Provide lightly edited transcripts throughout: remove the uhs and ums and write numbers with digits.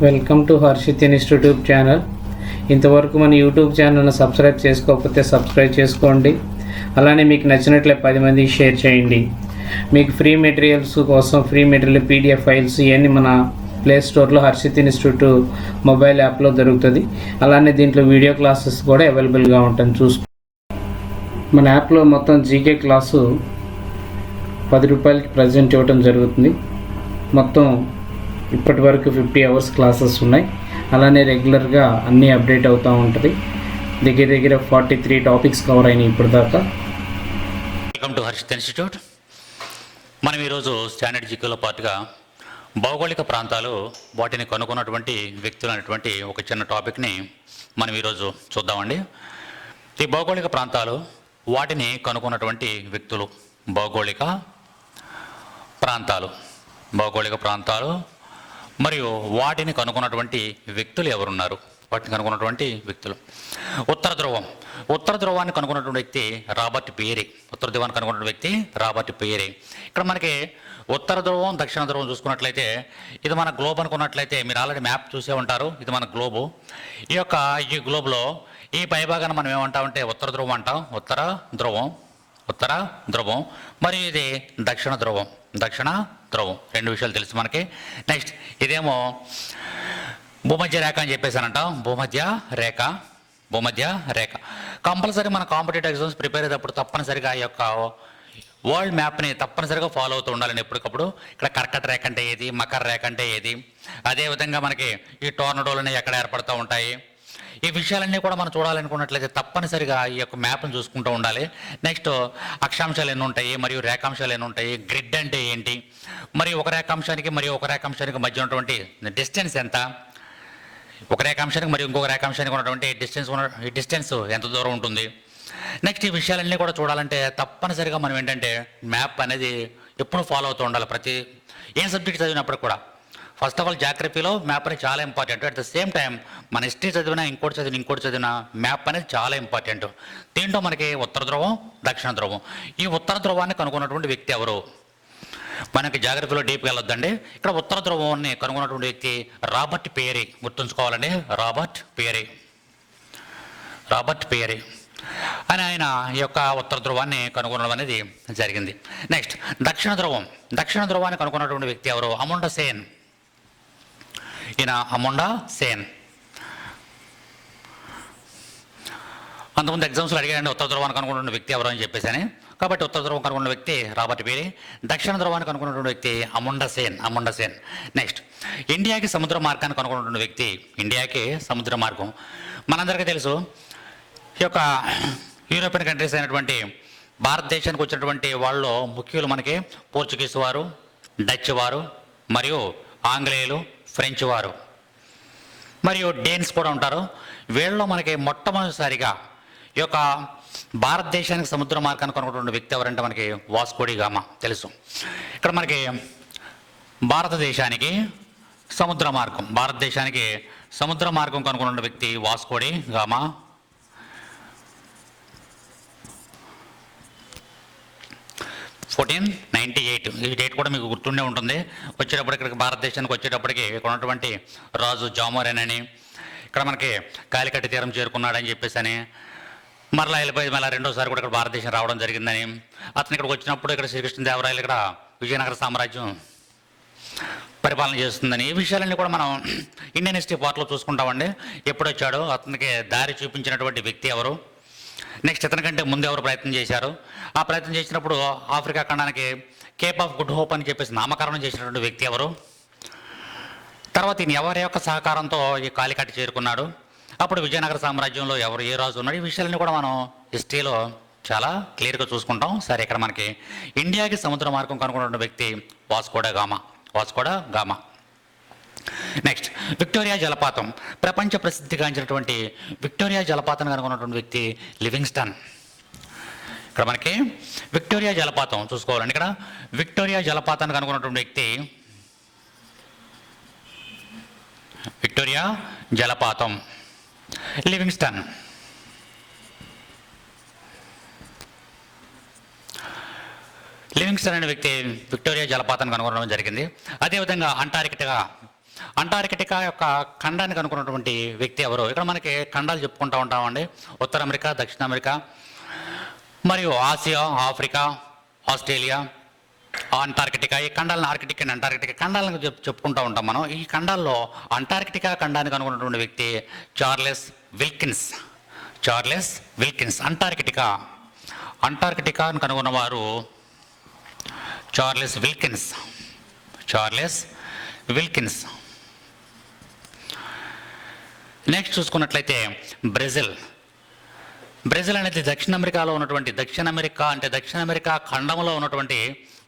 Welcome to Harshit institute channel. ఇంతవరకు మన YouTube ఛానల్ని సబ్స్క్రైబ్ చేసుకోకపోతే సబ్స్క్రైబ్ చేసుకోండి. అలానే మీకు నచ్చినట్లే 10 మందికి షేర్ చేయండి. మీకు ఫ్రీ మెటీరియల్స్ కోసం ఫ్రీ మెటీరియల్ పీడిఎఫ్ ఫైల్స్ ఇవన్నీ మన ప్లే స్టోర్లో హర్షిత్ ఇన్స్టిట్యూట్ మొబైల్ యాప్లో దొరుకుతుంది. అలానే దీంట్లో వీడియో క్లాసెస్ కూడా అవైలబుల్గా ఉంటుంది. మన యాప్లో మొత్తం జీకే క్లాసు 10 రూపాయలకి ప్రజెంట్ ఇవ్వడం జరుగుతుంది. మొత్తం ఇప్పటి వరకు 50 అవర్స్ క్లాసెస్ ఉన్నాయి. అలానే రెగ్యులర్గా అన్నీ అప్డేట్ అవుతూ ఉంటుంది. దగ్గర 43 టాపిక్స్ కవర్ అయినాయి ఇప్పుడు దాకా. Welcome to Harshit institute. మనం ఈరోజు స్టాండర్డ్ జీకేలో పాటుగా భౌగోళిక ప్రాంతాలు వాటిని కనుక్కున్నటువంటి వ్యక్తులు అనేటువంటి ఒక చిన్న టాపిక్ని మనం ఈరోజు చూద్దామండి. ఈ భౌగోళిక ప్రాంతాలు వాటిని కనుక్కున్నటువంటి వ్యక్తులు, భౌగోళిక ప్రాంతాలు మరియు వాటిని కనుక్కున్నటువంటి వ్యక్తులు ఎవరున్నారు? వాటిని కనుక్కున్నటువంటి వ్యక్తులు. ఉత్తర ధ్రువాన్ని కనుక్కున్నటువంటి వ్యక్తి రాబర్ట్ పియరే. ఉత్తర ధ్రువాన్ని కనుక్కున్న వ్యక్తి రాబర్ట్ పియరే. ఇక్కడ మనకి ఉత్తర ధ్రువం, దక్షిణ ధ్రువం చూసుకున్నట్లయితే ఇది మన గ్లోబ్ అనుకున్నట్లయితే మీరు ఆల్రెడీ మ్యాప్ చూసే ఉంటారు. ఇది మన గ్లోబు. ఈ గ్లోబ్లో ఈ పైభాగాన మనం ఏమంటామంటే ఉత్తర ధ్రువం అంటాం. ఉత్తర ధ్రువం మరియు ఇది దక్షిణ ధ్రువం. రెండు విషయాలు తెలుసు మనకి. నెక్స్ట్ ఇదేమో భూమధ్య రేఖ అని చెప్పేసానంటాం. భూమధ్య రేఖ కంపల్సరీ మన కాంపిటేటివ్ ఎగ్జామ్స్ ప్రిపేర్ అయ్యేటప్పుడు తప్పనిసరిగా ఈ యొక్క వరల్డ్ మ్యాప్ని తప్పనిసరిగా ఫాలో అవుతూ ఉండాలని ఎప్పటికప్పుడు. ఇక్కడ కర్కట రేఖ అంటే ఏది, మకర రేఖ అంటే ఏది, అదేవిధంగా మనకి ఈ టోర్నడోలు ఎక్కడ ఏర్పడుతూ ఉంటాయి, ఈ విషయాలన్నీ కూడా మనం చూడాలనుకున్నట్లయితే తప్పనిసరిగా ఈ యొక్క మ్యాప్ను చూసుకుంటూ ఉండాలి. నెక్స్ట్ అక్షాంశాలు ఎన్ని ఉంటాయి మరియు రేఖాంశాలు ఎన్ని ఉంటాయి, గ్రిడ్ అంటే ఏంటి, మరియు ఒక రేఖాంశానికి మధ్య ఉన్నటువంటి డిస్టెన్స్ ఎంత, ఒక రేఖాంశానికి మరియు ఇంకొక రేఖాంశానికి ఉన్నటువంటి డిస్టెన్స్ ఎంత దూరం ఉంటుంది. నెక్స్ట్ ఈ విషయాలన్నీ కూడా చూడాలంటే తప్పనిసరిగా మనం ఏంటంటే మ్యాప్ అనేది ఎప్పుడు ఫాలో అవుతూ ఉండాలి. ప్రతి ఏ సబ్జెక్ట్ చదివినప్పుడు కూడా ఫస్ట్ ఆఫ్ ఆల్ జాగ్రఫీలో మ్యాప్ అనేది చాలా important. At the same time మన హిస్టరీ చదివినా ఇంకోటి చదివినా మ్యాప్ అనేది చాలా ఇంపార్టెంట్. దీంట్లో మనకి ఉత్తర ధ్రువం, దక్షిణ ధ్రువం. ఈ ఉత్తర ధ్రువాన్ని కనుగొన్నటువంటి వ్యక్తి ఎవరు? మనకి జాగ్రఫీలో డీప్గా వెళ్ళొద్దండి. ఇక్కడ ఉత్తర ధ్రువాన్ని కనుగొన్నటువంటి వ్యక్తి రాబర్ట్ పియరే. గుర్తుంచుకోవాలండి, రాబర్ట్ పియరే అని ఆయన ఈ యొక్క ఉత్తర ధ్రువాన్ని కనుగొనడం అనేది జరిగింది. నెక్స్ట్ దక్షిణ ధ్రువాన్ని కనుగొన్నటువంటి వ్యక్తి ఎవరు? అముండా సేన్. అంతకుముందు ఎగ్జామ్స్లో అడిగారండి ఉత్తర ధ్రువాన్ని కనుగొన్న వ్యక్తి ఎవరు అని చెప్పేసి. కాబట్టి ఉత్తర ధ్రువం కనుగొన్న వ్యక్తి రాబర్ట్ పియరే. దక్షిణ ధ్రువాన్ని కనుగొన్నటువంటి వ్యక్తి అముండా సేన్. నెక్స్ట్ ఇండియాకి సముద్ర మార్గాన్ని కనుగొన్నటువంటి వ్యక్తి. ఇండియాకి సముద్ర మార్గం మనందరికీ తెలుసు. ఈ యొక్క యూరోపియన్ కంట్రీస్ అయినటువంటి భారతదేశానికి వచ్చినటువంటి వాళ్ళు ముఖ్యులు మనకి పోర్చుగీస్ వారు, డచ్ వారు మరియు ఆంగ్లేయులు, ఫ్రెంచ్ వారు మరియు డేన్స్ కూడా ఉంటారు. వీళ్ళలో మనకి మొట్టమొదటిసారిగా ఈ యొక్క భారతదేశానికి సముద్ర మార్గాన్ని కనుగొన్నటువంటి వ్యక్తి ఎవరంటే మనకి వాస్కో డి గామా తెలుసు. ఇక్కడ మనకి భారతదేశానికి సముద్ర మార్గం కనుగొన్న వ్యక్తి వాస్కో డి గామా. 1498 ఈ డేట్ కూడా మీకు గుర్తుండే ఉంటుంది. ఇక్కడికి భారతదేశానికి వచ్చేటప్పటికి ఇక్కడ ఉన్నటువంటి రాజు జామోరిన్ అని ఇక్కడ మనకి కాలికట్టి తీరం చేరుకున్నాడని చెప్పేసి మరలా వెళ్ళిపోయి మళ్ళీ రెండోసారి కూడా ఇక్కడ భారతదేశం రావడం జరిగిందని. అతను ఇక్కడికి వచ్చినప్పుడు ఇక్కడ శ్రీకృష్ణదేవరాయలు ఇక్కడ విజయనగర సామ్రాజ్యం పరిపాలన చేస్తుందని. ఈ విషయాలన్నీ కూడా మనం ఇండియన్ హిస్టరీ పార్ట్లో చూసుకుంటామండి. ఎప్పుడు వచ్చాడో, అతనికి దారి చూపించినటువంటి వ్యక్తి ఎవరు, నెక్స్ట్ ఇతనికంటే ముందు ఎవరు ప్రయత్నం చేశారు, ఆ ప్రయత్నం చేసినప్పుడు ఆఫ్రికా ఖండానికి కేప్ ఆఫ్ గుడ్ హోప్ అని చెప్పేసి నామకరణం చేసినటువంటి వ్యక్తి ఎవరు, తర్వాత ఈయన ఎవరి యొక్క సహకారంతో ఈ కాలికట్టి చేరుకున్నాడు, అప్పుడు విజయనగర సామ్రాజ్యంలో ఎవరు ఏ రాజు ఉన్నాడు, ఈ విషయాలన్నీ కూడా మనం హిస్టరీలో చాలా క్లియర్గా చూసుకుంటాం. సరే, ఇక్కడ మనకి ఇండియాకి సముద్ర మార్గం కనుగొన్న వ్యక్తి వాస్కో డ గామా. నెక్స్ట్ విక్టోరియా జలపాతం. ప్రపంచ ప్రసిద్ధిగాంచినటువంటి విక్టోరియా జలపాతం కనుగొన్నటువంటి వ్యక్తి లివింగ్స్టన్. ఇక్కడ మనకి విక్టోరియా జలపాతం చూసుకోవాలండి. ఇక్కడ విక్టోరియా జలపాతాన్ని కనుగొన్నటువంటి వ్యక్తి లివింగ్స్టన్. లివింగ్స్టన్ అనే వ్యక్తి విక్టోరియా జలపాతాన్ని కనుగొనడం జరిగింది. అదేవిధంగా అంటార్కిటికా యొక్క ఖండాన్ని కనుక్కున్నటువంటి వ్యక్తి ఎవరు? ఇక్కడ మనకి ఖండాలు చెప్పుకుంటూ ఉంటామండి. ఉత్తర అమెరికా, దక్షిణ అమెరికా, మరియు ఆసియా, ఆఫ్రికా, ఆస్ట్రేలియా, అంటార్కిటికా. ఈ ఖండాలను ఆర్కిటిక్ అండ్ అంటార్కిటికా ఖండాలను చెప్పుకుంటూ ఉంటాం మనం. ఈ ఖండాల్లో అంటార్కిటికా ఖండాన్ని కనుగొన్నటువంటి వ్యక్తి చార్లెస్ విల్కిన్స్. Charles Wilkins. అంటార్కిటికాను కనుగొన్నవారు Charles Wilkins. Charles Wilkins. Next చూసుకున్నట్లయితే బ్రెజిల్. బ్రెజిల్ అనేది దక్షిణ అమెరికాలో ఉన్నటువంటి, దక్షిణ అమెరికా ఖండంలో ఉన్నటువంటి,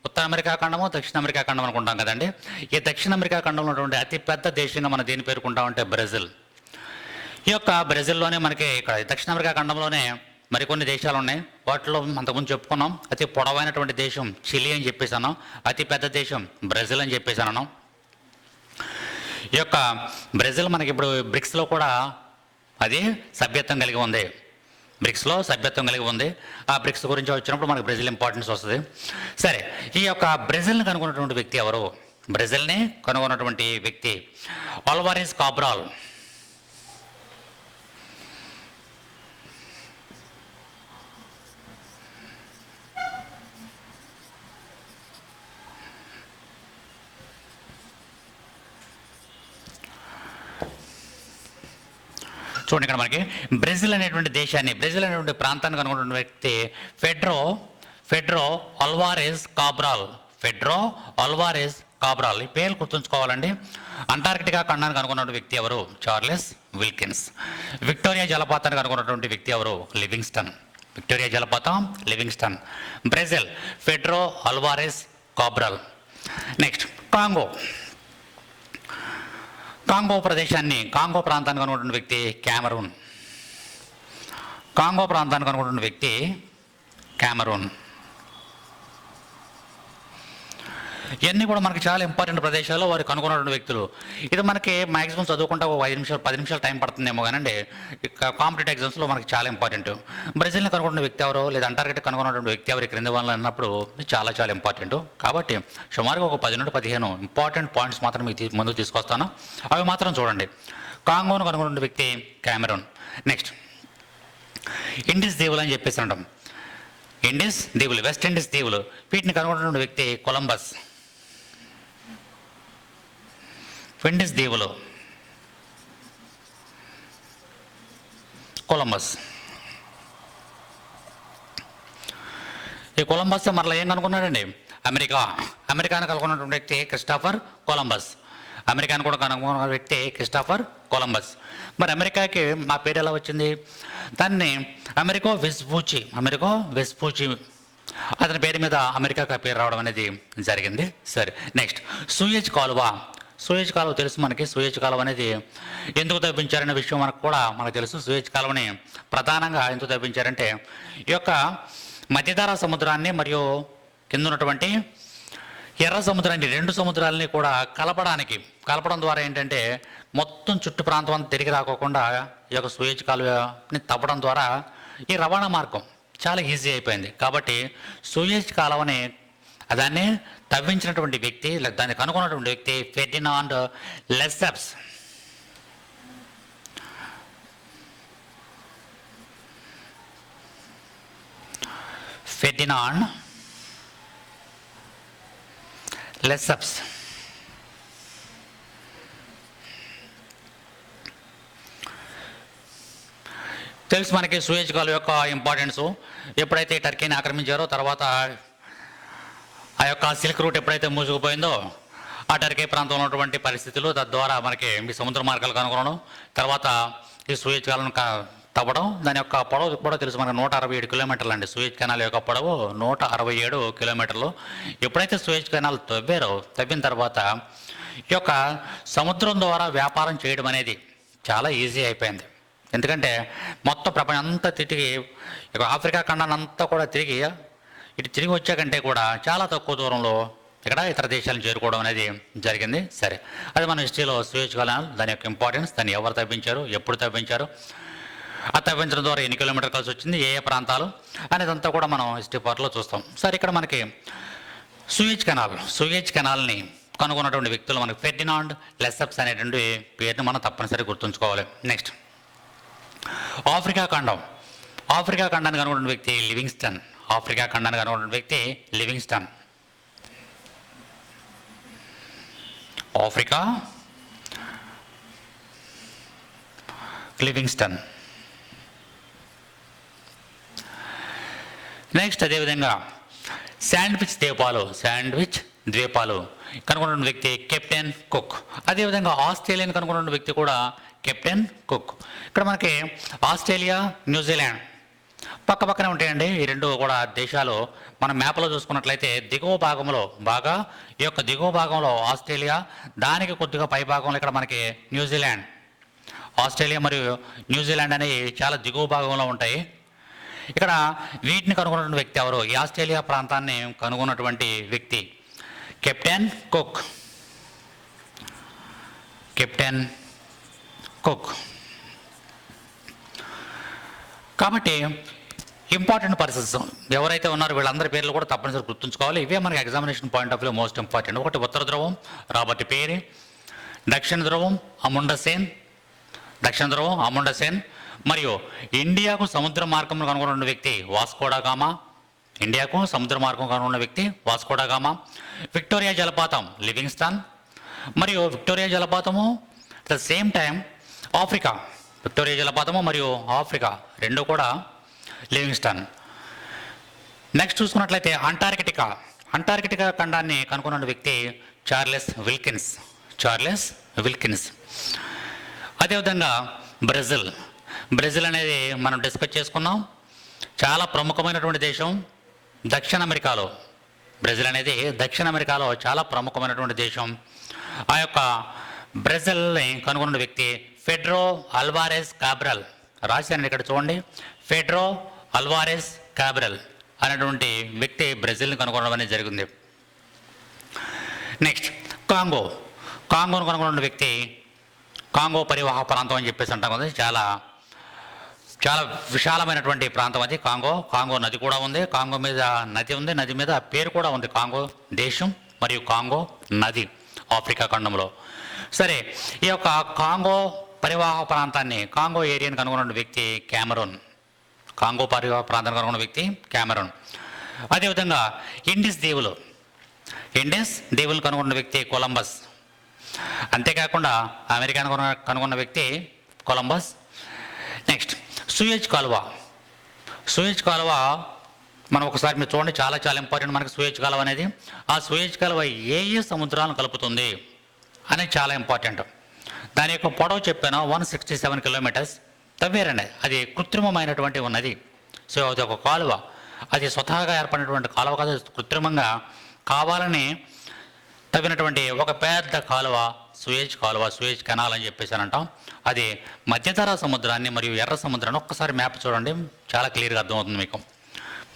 ఉత్తర అమెరికా ఖండము, దక్షిణ అమెరికా ఖండం అనుకుంటాం కదండి. ఈ దక్షిణ అమెరికా ఖండంలో ఉన్నటువంటి అతిపెద్ద దేశంగా మనం దీన్ని పేర్కొంటామంటే బ్రెజిల్. ఈ యొక్క బ్రెజిల్లోనే మనకి ఇక్కడ దక్షిణ అమెరికా ఖండంలోనే మరికొన్ని దేశాలు ఉన్నాయి. వాటిలో అంతకుముందు చెప్పుకున్నాం. అతి పొడవైనటువంటి దేశం చిలీ అని చెప్పేసాను, అతి పెద్ద దేశం బ్రెజిల్ అని చెప్పేసాను. ఈ యొక్క బ్రెజిల్ మనకి ఇప్పుడు బ్రిక్స్లో కూడా అది సభ్యత్వం కలిగి ఉంది. బ్రిక్స్లో సభ్యత్వం కలిగి ఉంది. ఆ బ్రిక్స్ గురించి వచ్చినప్పుడు మనకు బ్రెజిల్ ఇంపార్టెన్స్ వస్తుంది. సరే, ఈ యొక్క బ్రెజిల్ని కనుగొన్నటువంటి వ్యక్తి ఎవరు? బ్రెజిల్ని కనుగొన్నటువంటి వ్యక్తి ఆల్వారెజ్ కాబ్రాల్. చూడండి, ఇక్కడ మనకి బ్రెజిల్ అనేటువంటి దేశాన్ని, బ్రెజిల్ అనేటువంటి ప్రాంతాన్ని కనుగొన్న వ్యక్తి ఫెడ్రో ఆల్వారెజ్ కాబ్రాల్. ఫెడ్రో ఆల్వారెజ్ కాబ్రాల్. ఈ పేర్లు గుర్తుంచుకోవాలండి. అంటార్కిటికా ఖండాన్ని కనుగొన్న వ్యక్తి ఎవరు? Charles Wilkins. విక్టోరియా జలపాతాన్ని కనుగొన్నటువంటి వ్యక్తి ఎవరు? లివింగ్స్టన్. విక్టోరియా జలపాతం, Livingstone. Brazil Pedro ఆల్వారెజ్ కాబ్రాల్. Next Congo ప్రదేశాన్ని, కాంగో ప్రాంతాన్ని కనుగొన్న వ్యక్తి క్యామరూన్. కాంగో ప్రాంతాన్ని కనుగొన్న వ్యక్తి క్యామరూన్. ఇవన్నీ కూడా మనకి చాలా ఇంపార్టెంట్ ప్రదేశాల్లో వారు కనుగొన్నటువంటి వ్యక్తులు. ఇది మనకి మ్యాక్సిమం చదువుకుంటే ఒక 5 నిమిషాలు 10 నిమిషాలు టైం పడుతుందేమో కానండి, కాంపిటేటివ్ ఎగ్జామ్స్లో మనకి చాలా ఇంపార్టెంట్. బ్రెజిల్ని కనుగొన్న వ్యక్తి ఎవరో, లేదా అంటార్కిటిక్ కనుగొన్నటువంటి వ్యక్తి ఎవరు క్రింద వాళ్ళు అన్నప్పుడు చాలా చాలా ఇంపార్టెంట్. కాబట్టి సుమారుగా ఒక 10 నుండి 15 ఇంపార్టెంట్ పాయింట్స్ మాత్రం మీకు ముందుకు తీసుకొస్తాను. అవి మాత్రం చూడండి. కాంగోను కనుగొన్న వ్యక్తి క్యామరూన్. నెక్స్ట్ ఇండిస్ దీవులు అని చెప్పేసి అంటాం. ఇండిస్ దీవులు, వెస్ట్ ఇండీస్ దీవులు, వీటిని కనుగొన్నటువంటి వ్యక్తి కొలంబస్. ఇండిస్ దీవులు, కొలంబస్. ఈ కొలంబస్ మరలా ఏం కనుక్కున్నాడండి? అమెరికాను కనుగొన్నటువంటి వ్యక్తి క్రిస్టోఫర్ కొలంబస్. అమెరికాను కూడా కనుగొన్న వ్యక్తి క్రిస్టోఫర్ కొలంబస్. మరి అమెరికాకి మా పేరు ఎలా వచ్చింది? దాన్ని అమెరికో వెస్పూచి అతని పేరు మీద అమెరికాకి పేరు రావడం అనేది జరిగింది. సరే, నెక్స్ట్ సూయజ్ కాలువ తెలుసు మనకి. సూయజ్ కాలువ అనేది ఎందుకు తవ్వించారనే విషయం మనకు తెలుసు. సూయజ్ కాలువని ప్రధానంగా ఎందుకు తవ్వించారంటే ఈ యొక్క మధ్యధరా సముద్రాన్ని మరియు కింద ఉన్నటువంటి ఎర్ర సముద్రాన్ని, 2 సముద్రాలని కూడా కలపడం ద్వారా ఏంటంటే మొత్తం చుట్టు ప్రాంతం అంతా తిరిగి రాకోకుండా ఈ యొక్క సూయజ్ కాలువని తవ్వడం ద్వారా ఈ రవాణా మార్గం చాలా ఈజీ అయిపోయింది. కాబట్టి సూయజ్ కాలువని దాన్ని తవ్వించినటువంటి వ్యక్తి, దాన్ని కనుగొన్నటువంటి వ్యక్తి ఫెర్డినాండ్ లెసెప్స్. ఫెర్డినాండ్ లెసెప్స్. తెలుసు మనకి సూయజ్ కాలువ యొక్క ఇంపార్టెన్స్. ఎప్పుడైతే టర్కీని ఆక్రమించారో, తర్వాత ఆ యొక్క సిల్క్ రూట్ ఎప్పుడైతే మూసుకుపోయిందో, ఆ టర్కీ ప్రాంతంలో ఉన్నటువంటి పరిస్థితులు, తద్వారా మనకి ఈ సముద్ర మార్గాలు కనుగొనడం, తర్వాత ఈ సూయజ్ కాలువను తవ్వడం. దాని యొక్క పొడవు కూడా తెలుసు మనకు, 167 కిలోమీటర్లు అండి. సూయజ్ కెనాల్ యొక్క పొడవు 167 కిలోమీటర్లు. ఎప్పుడైతే సూయజ్ కెనాల్ తవ్విన తర్వాత ఈ యొక్క సముద్రం ద్వారా వ్యాపారం చేయడం అనేది చాలా ఈజీ అయిపోయింది. ఎందుకంటే మొత్తం ప్రపంచం అంతా తిరిగి, ఆఫ్రికా ఖండాన్ని అంతా కూడా తిరిగి వచ్చాకంటే కూడా చాలా తక్కువ దూరంలో ఇక్కడ ఇతర దేశాలను చేరుకోవడం అనేది జరిగింది. సరే, అది మన హిస్టరీలో సూయజ్ కెనాల్, దాని యొక్క ఇంపార్టెన్స్, దాన్ని ఎవరు తవ్వించారు, ఎప్పుడు తవ్వించారు, ఆ తవ్వించడం ద్వారా ఎన్ని కిలోమీటర్ కలిసి వచ్చింది, ఏ ప్రాంతాలు అనేదంతా కూడా మనం హిస్టరీ పార్ట్లో చూస్తాం. సరే, ఇక్కడ మనకి సూయజ్ కెనాల్ని కనుగొన్నటువంటి వ్యక్తులు మనకు ఫెర్డినాండ్ లెసెప్స్ అనేటువంటి పేరుని మనం తప్పనిసరిగా గుర్తుంచుకోవాలి. నెక్స్ట్ ఆఫ్రికా ఖండం. ఆఫ్రికా ఖండాన్ని కనుగొన్న వ్యక్తి లివింగ్స్టన్. ఆఫ్రికా ఖండాన్ని కనుగొన్న వ్యక్తి లివింగ్స్టన్. Africa Livingstone. నెక్స్ట్ అదేవిధంగా శాండ్విచ్ ద్వీపాలు కనుగొన్న వ్యక్తి కెప్టెన్ కుక్. అదేవిధంగా ఆస్ట్రేలియాని కనుగొన్న వ్యక్తి కూడా కెప్టెన్ కుక్. ఇక్కడ మనకి ఆస్ట్రేలియా, న్యూజిలాండ్ పక్క పక్కనే ఉంటాయండి. ఈ రెండు కూడా దేశాలు మనం మ్యాప్లో చూసుకున్నట్లయితే దిగువ భాగంలో ఈ యొక్క దిగువ భాగంలో ఆస్ట్రేలియా, దానికి కొద్దిగా పై భాగంలో ఇక్కడ మనకి న్యూజిలాండ్. ఆస్ట్రేలియా మరియు న్యూజిలాండ్ అనేవి చాలా దిగువ భాగంలో ఉంటాయి. ఇక్కడ వీటిని కనుగొన్నటువంటి వ్యక్తి ఎవరు? ఈ ఆస్ట్రేలియా ప్రాంతాన్ని కనుగొన్నటువంటి వ్యక్తి కెప్టెన్ కుక్. Captain cook. కాబట్టి ఇంపార్టెంట్ పర్సన్స్ ఎవరైతే ఉన్నారో వీళ్ళందరి పేర్లు కూడా తప్పనిసరి గుర్తుంచుకోవాలి. ఇవే మనకి examination point of view most important. ఒకటి ఉత్తర ధ్రువం రాబర్ట్ పేరి, దక్షిణ ధ్రువం అముండా సేన్, మరియు ఇండియాకు సముద్ర మార్గం కనుగొన్న వ్యక్తి వాస్కోడా గామా. ఇండియాకు సముద్ర మార్గం కనుగొన్న వ్యక్తి వాస్కోడా గామా. విక్టోరియా జలపాతం లివింగ్స్టన్, మరియు విక్టోరియా జలపాతము at the same time Africa. Victoria జలపాతము మరియు ఆఫ్రికా రెండు కూడా లివింగ్స్టన్. నెక్స్ట్ చూసుకున్నట్లయితే అంటార్కిటికా ఖండాన్ని కనుగొన్న వ్యక్తి చార్లెస్ విల్కిన్స్. అదేవిధంగా బ్రెజిల్ అనేది మనం డిస్కస్ చేసుకున్నాం. చాలా ప్రముఖమైనటువంటి దేశం దక్షిణ అమెరికాలో. బ్రెజిల్ అనేది దక్షిణ అమెరికాలో చాలా ప్రముఖమైనటువంటి దేశం. ఆ యొక్క బ్రెజిల్ని కనుగొన్న వ్యక్తి ఫెడ్రో అల్వారెస్ క్యాబ్రల్. రాశాను ఇక్కడ చూడండి, ఫెడ్రో అల్వారెస్ క్యాబ్రల్ అనేటువంటి వ్యక్తి బ్రెజిల్ని కనుగొనడం అనేది జరిగింది. నెక్స్ట్ కాంగోను కనుగొన్న వ్యక్తి కాంగో పరివాహ ప్రాంతం అని చెప్పేసి అంటాం కదా. చాలా చాలా విశాలమైనటువంటి ప్రాంతం అది కాంగో నది కూడా ఉంది. కాంగో మీద నది ఉంది, నది మీద పేరు కూడా ఉంది, కాంగో దేశం మరియు కాంగో నది ఆఫ్రికా ఖండంలో. సరే, ఈ యొక్క కాంగో పరివాహ ప్రాంతాన్ని, కాంగో ఏరియాని కనుగొన్న వ్యక్తి క్యామరూన్. కాంగో పరివాహ ప్రాంతాన్ని కనుగొన్న వ్యక్తి క్యామరూన్. అదేవిధంగా ఇండిస్ దీవులు కనుగొన్న వ్యక్తి కొలంబస్. అంతేకాకుండా అమెరికాను కనుగొన్న వ్యక్తి కొలంబస్. నెక్స్ట్ సూయజ్ కాలువ మనం ఒకసారి మీరు చూడండి, చాలా చాలా ఇంపార్టెంట్ మనకి సూయజ్ కాలువ అనేది. ఆ సూయజ్ కాలువ ఏ సముద్రాలను కలుపుతుంది అనేది చాలా ఇంపార్టెంట్. దాని యొక్క పొడవు చెప్పాను 167 కిలోమీటర్స్. తవ్వేరండి, అది కృత్రిమమైనటువంటి ఉన్నది. సో అది ఒక కాలువ, అది స్వతహాగా ఏర్పడినటువంటి కాలువ కాదు, కృత్రిమంగా కావాలని తవ్వినటువంటి ఒక పెద్ద కాలువ సూయజ్ కెనాల్ అని చెప్పేసి అంటాం. అది మధ్యధరా సముద్రాన్ని మరియు ఎర్ర సముద్రాన్ని ఒక్కసారి మ్యాప్ చూడండి, చాలా క్లియర్గా అర్థమవుతుంది మీకు.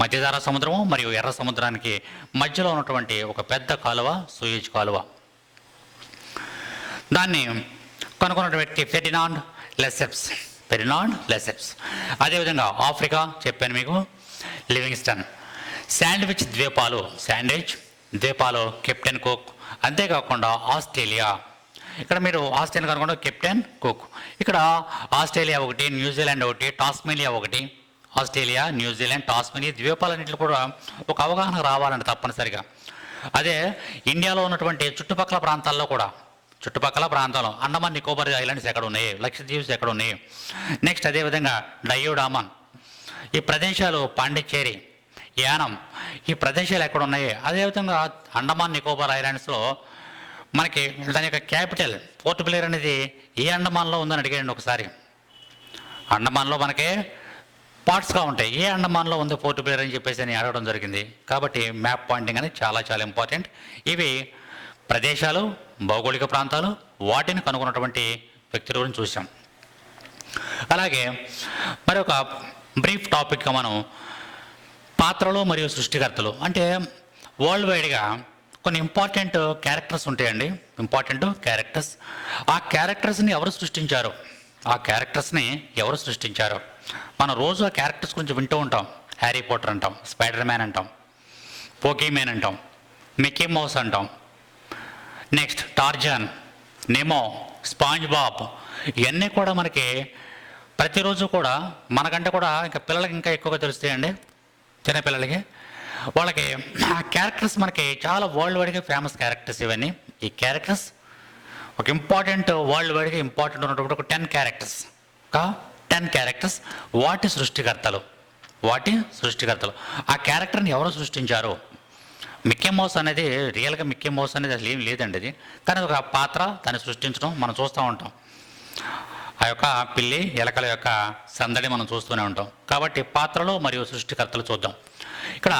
మధ్యధరా సముద్రము మరియు ఎర్ర సముద్రానికి మధ్యలో ఉన్నటువంటి ఒక పెద్ద కాలువ సూయజ్ కాలువ. దాన్ని కనుగొన్నటువంటి వ్యక్తి ఫెర్డినాండ్ లెసెప్స్. అదేవిధంగా ఆఫ్రికా చెప్పాను మీకు, లివింగ్స్టన్. శాండ్విచ్ ద్వీపాలు కెప్టెన్ కుక్. అంతేకాకుండా ఆస్ట్రేలియా, ఇక్కడ మీరు ఆస్ట్రేలియా కనుగొన్న కెప్టెన్ కుక్. ఇక్కడ ఆస్ట్రేలియా ఒకటి, న్యూజిలాండ్ ఒకటి, టాస్మేనియా ఒకటి. ఆస్ట్రేలియా, న్యూజిలాండ్, టాస్మేనియా ద్వీపాలన్నింటిలో కూడా ఒక అవగాహన రావాలండి తప్పనిసరిగా. అదే ఇండియాలో ఉన్నటువంటి చుట్టుపక్కల ప్రాంతాల్లో అండమాన్ నికోబార్ ఐలాండ్స్ ఎక్కడ ఉన్నాయి, లక్షద్వీప్స్ ఎక్కడ ఉన్నాయి. నెక్స్ట్ అదేవిధంగా డయ్యూడామన్, ఈ ప్రదేశాలు పాండిచ్చేరి, యానం, ఈ ప్రదేశాలు ఎక్కడ ఉన్నాయి. అదేవిధంగా అండమాన్ నికోబార్ ఐలాండ్స్లో మనకి దాని యొక్క క్యాపిటల్ పోర్ట్ బ్లేర్ అనేది ఏ అండమాన్లో ఉందని అడిగాడు ఒకసారి. అండమాన్లో మనకి పార్ట్స్గా ఉంటాయి, ఏ అండమాన్లో ఉంది పోర్ట్ బ్లేర్ అని చెప్పేసి అని అడగడం జరిగింది. కాబట్టి మ్యాప్ పాయింటింగ్ అనేది చాలా చాలా ఇంపార్టెంట్. ఇవి ప్రదేశాలు, భౌగోళిక ప్రాంతాలు, వాటిని కనుగొన్నటువంటి వ్యక్తుల గురించి చూసాం. అలాగే మరొక బ్రీఫ్ టాపిక్గా మనం పాత్రలు మరియు సృష్టికర్తలు, అంటే వరల్డ్ వైడ్గా కొన్ని ఇంపార్టెంట్ క్యారెక్టర్స్ ఉంటాయండి. ఆ క్యారెక్టర్స్ని ఎవరు సృష్టించారు? మనం రోజు ఆ క్యారెక్టర్స్ గురించి వింటూ ఉంటాం. హ్యారీ పోటర్ అంటాం, స్పైడర్ మ్యాన్ అంటాం, పోకీ మ్యాన్ అంటాం, మిక్కీ మౌస్ అంటాం. Next Tarzan, Nemo, sponge Bob, ఇవన్నీ కూడా మనకి ప్రతిరోజు కూడా మనకంటే కూడా ఇంకా పిల్లలకి ఇంకా ఎక్కువగా తెలుస్తాయండి. చిన్నపిల్లలకి వాళ్ళకి ఆ క్యారెక్టర్స్ మనకి చాలా వరల్డ్ వైడ్గా ఫేమస్ క్యారెక్టర్స్ ఇవన్నీ. ఈ క్యారెక్టర్స్ ఒక ఇంపార్టెంట్ వరల్డ్ వైడ్గా ఇంపార్టెంట్ ఉన్నటువంటి ఒక 10 క్యారెక్టర్స్, ఒక 10 క్యారెక్టర్స్. వాటి సృష్టికర్తలు ఆ క్యారెక్టర్ని ఎవరు సృష్టించారు? మిక్కీ మౌస్ అనేది రియల్గా మిక్కీ మౌస్ అనేది అసలు ఏం లేదండి అది, కానీ ఒక పాత్ర దాన్ని సృష్టించడం మనం చూస్తూ ఉంటాం. ఆ యొక్క పిల్లి ఎలకల యొక్క సందడి మనం చూస్తూనే ఉంటాం. కాబట్టి పాత్రలు మరియు సృష్టికర్తలు చూద్దాం. ఇక్కడ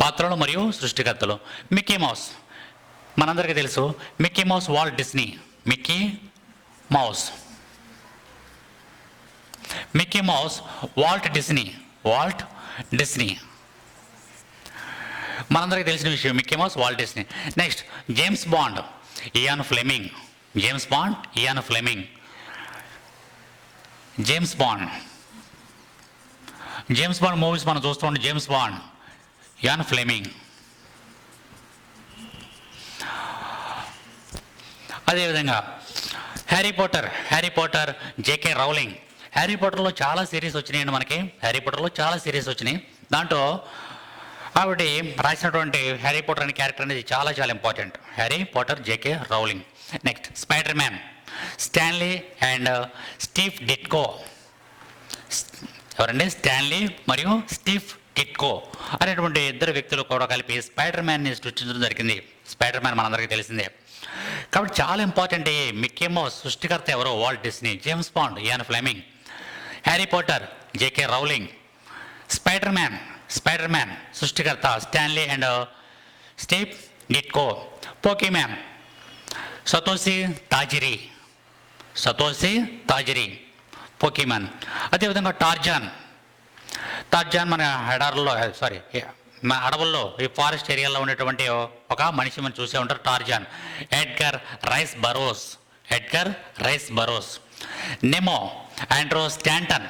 పాత్రలు మరియు సృష్టికర్తలు. మిక్కీ మౌస్ మనందరికీ తెలుసు. Mickey Mouse Walt Disney. Mickey Mouse Walt Disney మనందరికీ తెలిసిన విషయం. Mickey Mouse Walt Disney. Next James Bond, Ian Fleming. James Bond movies మనం చూస్తూ ఉంటే జేమ్స్ బాండ్, ఇయాన్ ఫ్లెమింగ్. అదేవిధంగా Harry Potter JK Rowling. Harry పోటర్లో చాలా సిరీస్ వచ్చినాయండి మనకి. దాంట్లో ఆవిడ రాసినటువంటి హ్యారీ పోటర్ అనే క్యారెక్టర్ అనేది చాలా చాలా important. Harry Potter JK Rowling. Next Spider Man, Stan Lee and Steve Ditko. ఎవరండి? స్టాన్లీ మరియు స్టీవ్ డిట్కో అనేటువంటి ఇద్దరు వ్యక్తులు కూడా కలిపి స్పైడర్ మ్యాన్ని సృష్టించడం జరిగింది. స్పైడర్ మ్యాన్ మనందరికీ తెలిసిందే. కాబట్టి చాలా ఇంపార్టెంట్. ఈ మిక్కీ మౌస్ సృష్టికర్త ఎవరో? Walt Disney. James Bond, Ian Fleming. Harry Potter JK Rowling. Spiderman సృష్టికర్త Stan Lee and Steve Ditko. Pokemon Satoshi Tajiri Pokemon. అదేవిధంగా టార్జాన్ మన అడవుల్లో ఈ ఫారెస్ట్ ఏరియాలో ఉండేటువంటి ఒక మనిషి మనం చూసే ఉంటారు, Tarzan. Edgar Rice Burroughs. Nemo Andrew Stanton.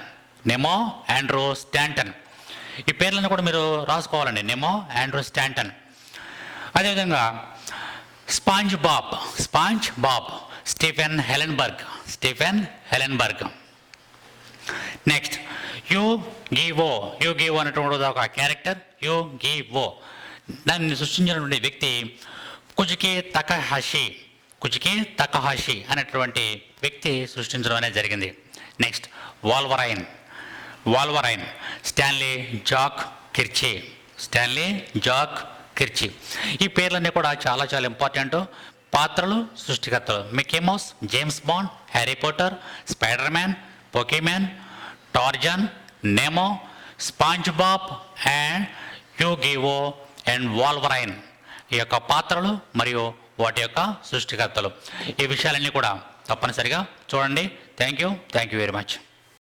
ఈ పేర్లను కూడా మీరు రాసుకోవాలండి. Nemo Andrew Stanton. అదేవిధంగా SpongeBob Stephen Hillenburg. Next Yugioh అనేటువంటి ఒక క్యారెక్టర్. యూగివో దాన్ని సృష్టించినటువంటి వ్యక్తి కుజికి తకహాషి అనేటువంటి వ్యక్తి సృష్టించడం అనేది జరిగింది. Next Wolverine Stan Lee Jack Kirby. ఈ పేర్లన్నీ కూడా చాలా చాలా ఇంపార్టెంట్. పాత్రలు, సృష్టికర్తలు. Mickey Mouse, James Bond, Harry Potter, Spider Man, Pokemon, Tarzan, Nemo, SpongeBob and Yugioh and Wolverine. ఈ యొక్క పాత్రలు మరియు వాటి యొక్క సృష్టికర్తలు. ఈ విషయాలన్నీ కూడా తప్పనిసరిగా చూడండి. Thank you very much.